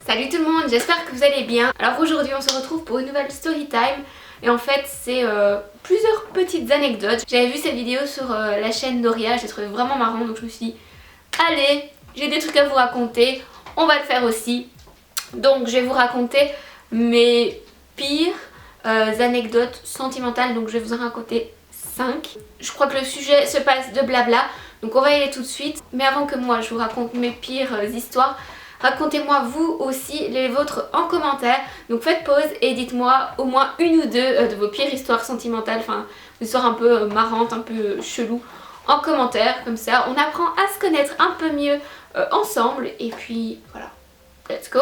Salut tout le monde, j'espère que vous allez bien. Alors aujourd'hui on se retrouve pour une nouvelle story time. Et en fait c'est plusieurs petites anecdotes. J'avais vu cette vidéo sur la chaîne Doria, je l'ai trouvé vraiment marrant. Donc je me suis dit, allez, j'ai des trucs à vous raconter, on va le faire aussi. Donc je vais vous raconter mes pires anecdotes sentimentales. Donc je vais vous en raconter 5. Je crois que le sujet se passe de blabla, donc on va y aller tout de suite. Mais avant que moi je vous raconte mes pires histoires, racontez-moi vous aussi les vôtres en commentaire. Donc faites pause et dites-moi au moins une ou deux de vos pires histoires sentimentales, enfin des histoires un peu marrantes, un peu chelou en commentaire. Comme ça on apprend à se connaître un peu mieux ensemble. Et puis voilà, let's go.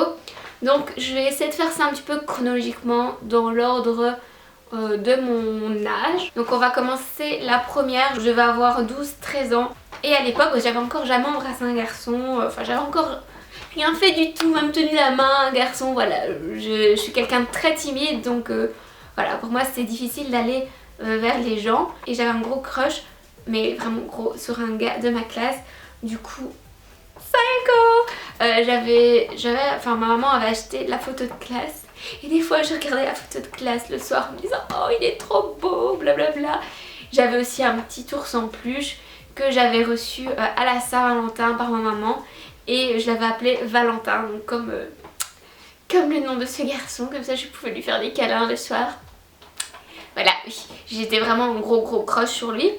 Donc je vais essayer de faire ça un petit peu chronologiquement dans l'ordre de mon âge. Donc on va commencer la première. Je vais avoir 12-13 ans. Et à l'époque j'avais encore jamais embrassé un garçon. Enfin j'avais encore rien fait du tout, même tenu la main un garçon. Voilà, je suis quelqu'un de très timide. Donc voilà, pour moi c'était difficile d'aller vers les gens. Et j'avais un gros crush, mais vraiment gros, sur un gars de ma classe. Du coup, enfin ma maman avait acheté la photo de classe. Et des fois je regardais la photo de classe le soir en me disant oh il est trop beau, blablabla. J'avais aussi un petit ours en peluche que j'avais reçu à la Saint-Valentin par ma maman. Et je l'avais appelé Valentin, donc comme le nom de ce garçon. Comme ça je pouvais lui faire des câlins le soir. Voilà, oui, j'étais vraiment un gros crush sur lui.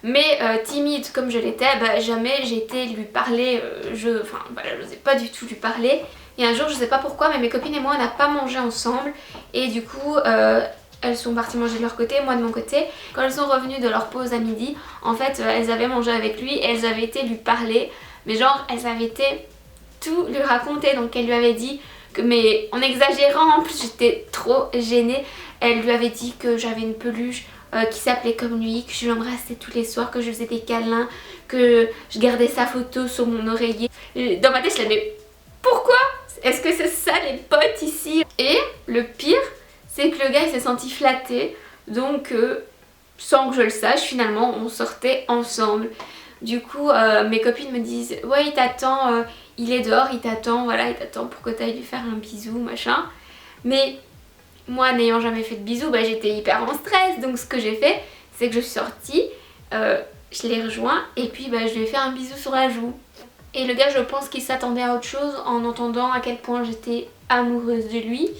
Mais timide comme je l'étais, bah, jamais j'ai été lui parler, enfin voilà, j'osais pas du tout lui parler. Et un jour, je sais pas pourquoi, mais mes copines et moi on n'a pas mangé ensemble. Et du coup, elles sont parties manger de leur côté, moi de mon côté. Quand elles sont revenues de leur pause à midi, en fait elles avaient mangé avec lui et elles avaient été lui parler. Mais genre elles avaient été tout lui raconter. Donc elle lui avait dit que, mais en exagérant, en plus j'étais trop gênée. Elle lui avait dit que j'avais une peluche qui s'appelait comme lui, que je l'embrassais tous les soirs, que je faisais des câlins, que je gardais sa photo sur mon oreiller. Et dans ma tête je disais mais pourquoi? Est-ce que c'est ça les potes ici? Et le pire c'est que le gars il s'est senti flatté. Donc sans que je le sache, finalement on sortait ensemble. Du coup mes copines me disent ouais il t'attend, il est dehors, il t'attend, voilà, il t'attend pour que tu ailles lui faire un bisou machin. Mais moi n'ayant jamais fait de bisous, bah, j'étais hyper en stress. Donc ce que j'ai fait c'est que je suis sortie, je l'ai rejoint et puis bah, je lui ai fait un bisou sur la joue. Et le gars je pense qu'il s'attendait à autre chose en entendant à quel point j'étais amoureuse de lui.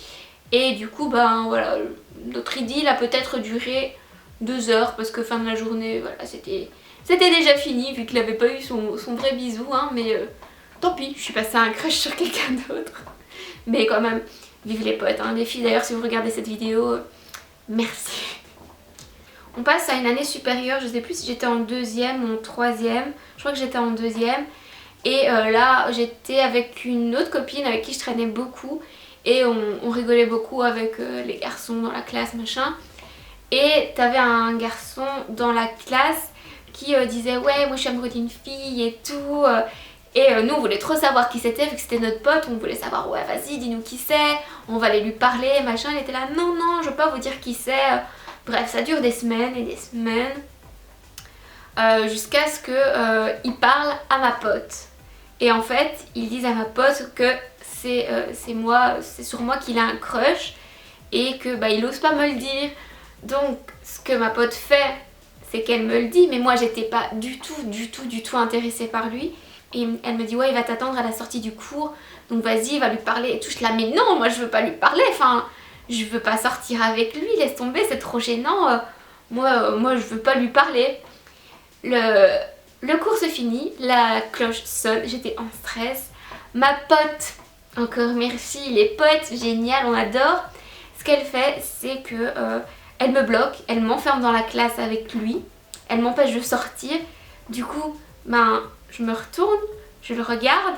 Et du coup ben voilà, notre idylle a peut-être duré 2 heures parce que fin de la journée voilà, c'était déjà fini vu qu'il n'avait pas eu son vrai bisou hein, mais tant pis, je suis passée à un crush sur quelqu'un d'autre. Mais quand même, vive les potes hein. Les filles d'ailleurs si vous regardez cette vidéo, merci. On passe à une année supérieure, je sais plus si j'étais en 2e ou en 3e, je crois que j'étais en 2e. Et là j'étais avec une autre copine avec qui je traînais beaucoup. Et on rigolait beaucoup avec les garçons dans la classe machin. Et t'avais un garçon dans la classe qui disait ouais moi je suis amoureux d'une fille et tout. Et nous on voulait trop savoir qui c'était vu que c'était notre pote. On voulait savoir ouais vas-y dis-nous qui c'est, on va aller lui parler machin. Elle était là non je veux pas vous dire qui c'est. Bref ça dure des semaines et des semaines. Jusqu'à ce qu'il parle à ma pote. Et en fait ils disent à ma pote que c'est moi, c'est sur moi qu'il a un crush. Et que bah il ose pas me le dire. Donc ce que ma pote fait c'est qu'elle me le dit. Mais moi j'étais pas du tout intéressée par lui. Et elle me dit ouais il va t'attendre à la sortie du cours, donc vas-y va lui parler et tout. Je la mais non moi je veux pas lui parler, enfin je veux pas sortir avec lui, laisse tomber c'est trop gênant. Moi je veux pas lui parler. Le cours se finit, la cloche sonne, j'étais en stress. Ma pote, encore merci les potes, génial, on adore. Ce qu'elle fait c'est que elle me bloque, elle m'enferme dans la classe avec lui, elle m'empêche de sortir. Du coup ben je me retourne, je le regarde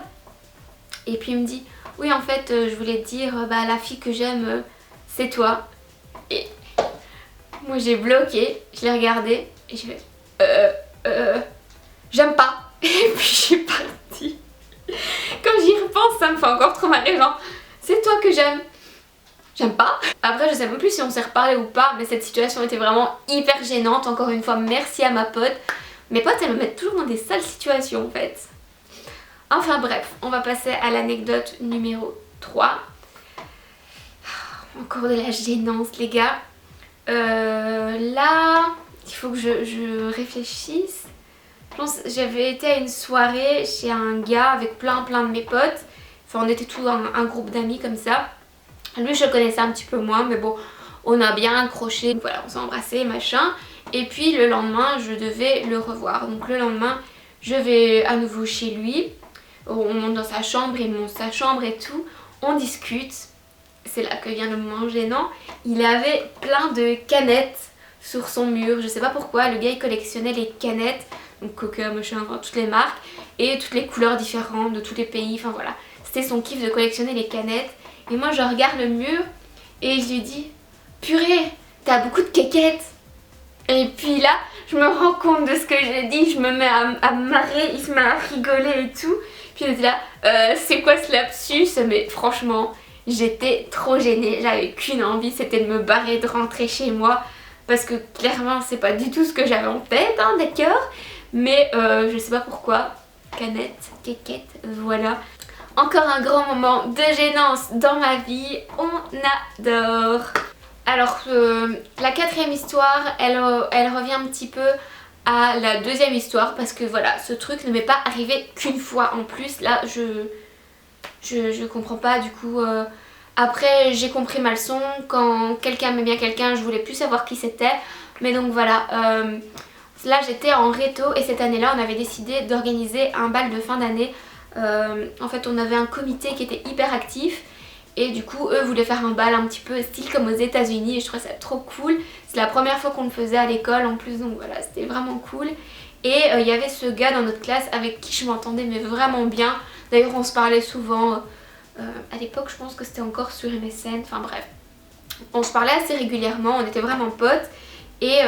et puis il me dit oui en fait je voulais te dire bah la fille que j'aime c'est toi. Et moi j'ai bloqué, je l'ai regardé et je fais j'aime pas. Et puis je suis partie. Quand j'y repense ça me fait encore trop mal, genre c'est toi que j'aime pas. Après je sais même plus si on s'est reparlé ou pas, mais cette situation était vraiment hyper gênante. Encore une fois merci à ma pote. Mes potes elles me mettent toujours dans des sales situations en fait. Enfin bref, on va passer à l'anecdote numéro 3. Encore de la gênance les gars. Là, il faut que je réfléchisse. Je pense que j'avais été à une soirée chez un gars avec plein de mes potes. Enfin on était tous un groupe d'amis comme ça. Lui je le connaissais un petit peu moins mais bon on a bien accroché. Donc, voilà, on s'est embrassé machin. Et puis le lendemain je devais le revoir. Donc le lendemain je vais à nouveau chez lui. On monte dans sa chambre, il monte sa chambre et tout. On discute. C'est là que vient le moment gênant. Il avait plein de canettes sur son mur. Je sais pas pourquoi. Le gars il collectionnait les canettes. Donc Coca, machin, enfin toutes les marques. Et toutes les couleurs différentes de tous les pays. Enfin voilà. C'était son kiff de collectionner les canettes. Et moi je regarde le mur et je lui dis purée, t'as beaucoup de kékettes. Et puis là, je me rends compte de ce que j'ai dit, je me mets à marrer, il se met à rigoler et tout. Puis il était là, c'est quoi ce lapsus? Mais franchement, j'étais trop gênée, j'avais qu'une envie, c'était de me barrer, de rentrer chez moi. Parce que clairement, c'est pas du tout ce que j'avais en tête, hein, d'accord. Mais je sais pas pourquoi, canette, kékette, voilà. Encore un grand moment de gênance dans ma vie, on adore. Alors la quatrième histoire, elle revient un petit peu à la deuxième histoire parce que voilà, ce truc ne m'est pas arrivé qu'une fois en plus. Là je comprends pas du coup. Après j'ai compris ma leçon, quand quelqu'un aimait bien quelqu'un je voulais plus savoir qui c'était. Mais donc voilà, là j'étais en réto et cette année là on avait décidé d'organiser un bal de fin d'année. En fait on avait un comité qui était hyper actif. Et du coup eux voulaient faire un bal un petit peu style comme aux États-Unis et je trouvais ça trop cool. C'est la première fois qu'on le faisait à l'école en plus, donc voilà, c'était vraiment cool. Et il y avait ce gars dans notre classe avec qui je m'entendais mais vraiment bien. D'ailleurs on se parlait souvent, à l'époque je pense que c'était encore sur MSN, enfin bref. On se parlait assez régulièrement, on était vraiment potes. Et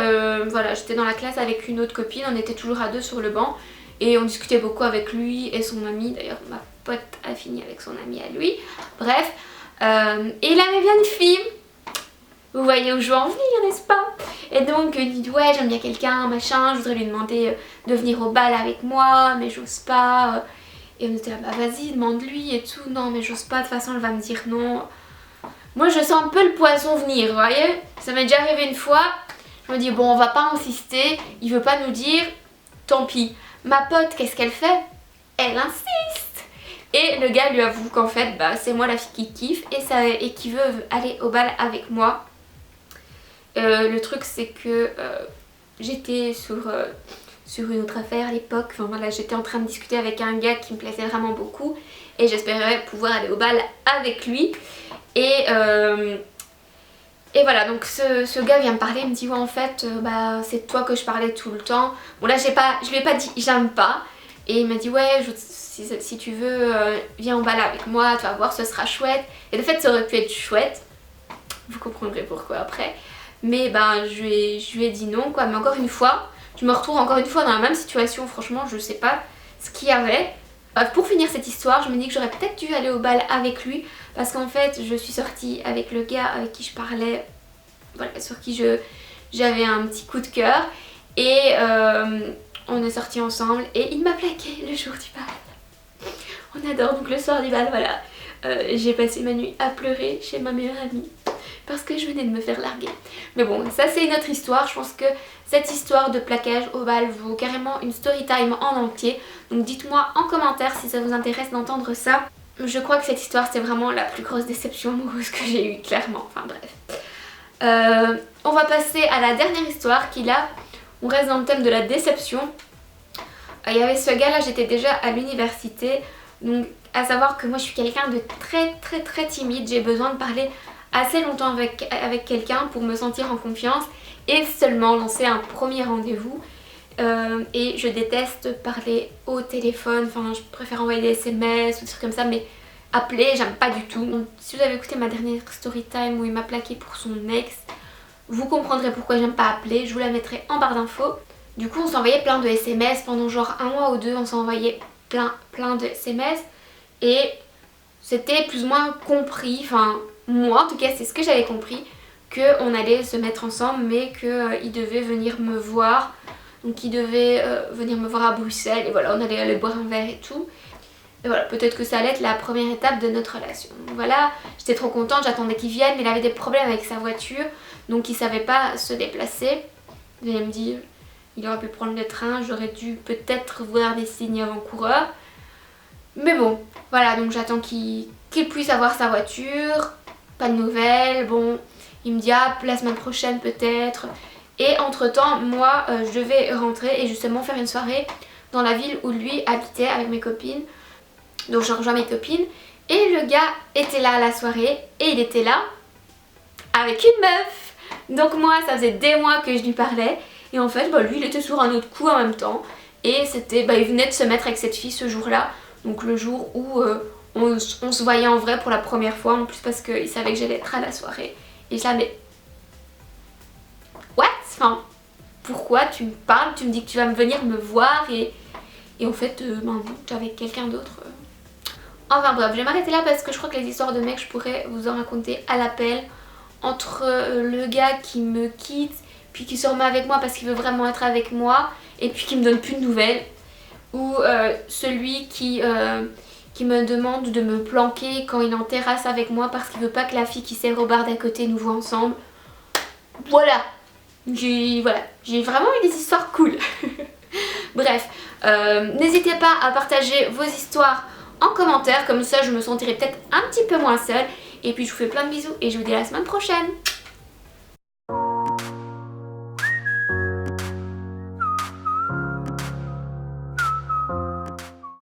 voilà, j'étais dans la classe avec une autre copine, on était toujours à deux sur le banc. Et on discutait beaucoup avec lui et son ami, d'ailleurs ma pote a fini avec son ami à lui. Bref. Et il avait bien une fille. Vous voyez où je veux en venir, n'est-ce pas? Et donc il dit ouais j'aime bien quelqu'un, machin, je voudrais lui demander de venir au bal avec moi, mais j'ose pas. Et on était là, bah vas-y, demande-lui et tout. Non mais j'ose pas, de toute façon elle va me dire non. Moi je sens un peu le poison venir, vous voyez. Ça m'est déjà arrivé une fois. Je me dis bon on va pas insister, il veut pas nous dire, tant pis. Ma pote qu'est-ce qu'elle fait? Elle insiste. Et le gars lui avoue qu'en fait bah, c'est moi la fille qui kiffe et qui veut aller au bal avec moi. Le truc c'est que j'étais sur une autre affaire à l'époque. Enfin voilà, j'étais en train de discuter avec un gars qui me plaisait vraiment beaucoup. Et j'espérais pouvoir aller au bal avec lui. Et voilà, donc ce gars vient me parler, il me dit ouais en fait bah, c'est de toi que je parlais tout le temps. Bon là je lui ai pas dit j'aime pas. Et il m'a dit ouais si tu veux viens au bal avec moi, tu vas voir ce sera chouette. Et de fait ça aurait pu être chouette, vous comprendrez pourquoi après. Mais ben je lui ai dit non quoi. Mais encore une fois, je me retrouve encore une fois dans la même situation, franchement je sais pas ce qu'il y avait. Pour finir cette histoire, je me dis que j'aurais peut-être dû aller au bal avec lui. Parce qu'en fait je suis sortie avec le gars avec qui je parlais, voilà, sur qui j'avais un petit coup de cœur. Et on est sortis ensemble et il m'a plaqué le jour du bal. On adore, donc le soir du bal, voilà. J'ai passé ma nuit à pleurer chez ma meilleure amie parce que je venais de me faire larguer. Mais bon, ça c'est une autre histoire. Je pense que cette histoire de plaquage au bal vaut carrément une story time en entier. Donc dites-moi en commentaire si ça vous intéresse d'entendre ça. Je crois que cette histoire c'est vraiment la plus grosse déception amoureuse que j'ai eue, clairement. Enfin bref. On va passer à la dernière histoire qui là, on reste dans le thème de la déception. Il y avait ce gars là, j'étais déjà à l'université. Donc à savoir que moi je suis quelqu'un de très timide. J'ai besoin de parler assez longtemps avec quelqu'un pour me sentir en confiance et seulement lancer un premier rendez-vous. Et je déteste parler au téléphone, enfin je préfère envoyer des SMS ou des trucs comme ça, mais appeler j'aime pas du tout. Donc si vous avez écouté ma dernière story time où il m'a plaqué pour son ex, vous comprendrez pourquoi j'aime pas appeler, je vous la mettrai en barre d'infos. Du coup on s'envoyait plein de SMS pendant genre un mois ou deux, on s'envoyait plein de SMS et c'était plus ou moins compris, enfin moi en tout cas c'est ce que j'avais compris, qu'on allait se mettre ensemble mais qu'il devait venir me voir. Donc il devait venir me voir à Bruxelles et voilà, on allait aller boire un verre et tout. Et voilà, peut-être que ça allait être la première étape de notre relation. Donc voilà, j'étais trop contente, j'attendais qu'il vienne, mais il avait des problèmes avec sa voiture, donc il savait pas se déplacer. Vous allez me dire, il aurait pu prendre le train, j'aurais dû peut-être voir des signes avant-coureurs. Mais bon, voilà, donc j'attends qu'il puisse avoir sa voiture, pas de nouvelles, bon, il me dit ah, la semaine prochaine peut-être. Et entre temps, moi je vais rentrer et justement faire une soirée dans la ville où lui habitait avec mes copines. Donc je rejoins mes copines et le gars était là à la soirée et il était là avec une meuf. Donc moi ça faisait des mois que je lui parlais et en fait lui il était sur un autre coup en même temps et c'était, il venait de se mettre avec cette fille ce jour-là. Donc le jour où on se voyait en vrai pour la première fois, en plus parce qu'il savait que j'allais être à la soirée. Et je mais what? Enfin, pourquoi tu me parles, tu me dis que tu vas venir me voir et en fait non, tu es avec quelqu'un d'autre. Enfin bref, je vais m'arrêter là parce que je crois que les histoires de mecs je pourrais vous en raconter à l'appel. Entre le gars qui me quitte, puis qui se remet avec moi parce qu'il veut vraiment être avec moi, et puis qui me donne plus de nouvelles, ou celui qui me demande de me planquer quand il est en terrasse avec moi parce qu'il veut pas que la fille qui sert au bar d'à côté nous voit ensemble. Voilà, j'ai vraiment eu des histoires cool. Bref, n'hésitez pas à partager vos histoires en commentaire, comme ça je me sentirai peut-être un petit peu moins seule. Et puis je vous fais plein de bisous et je vous dis à la semaine prochaine.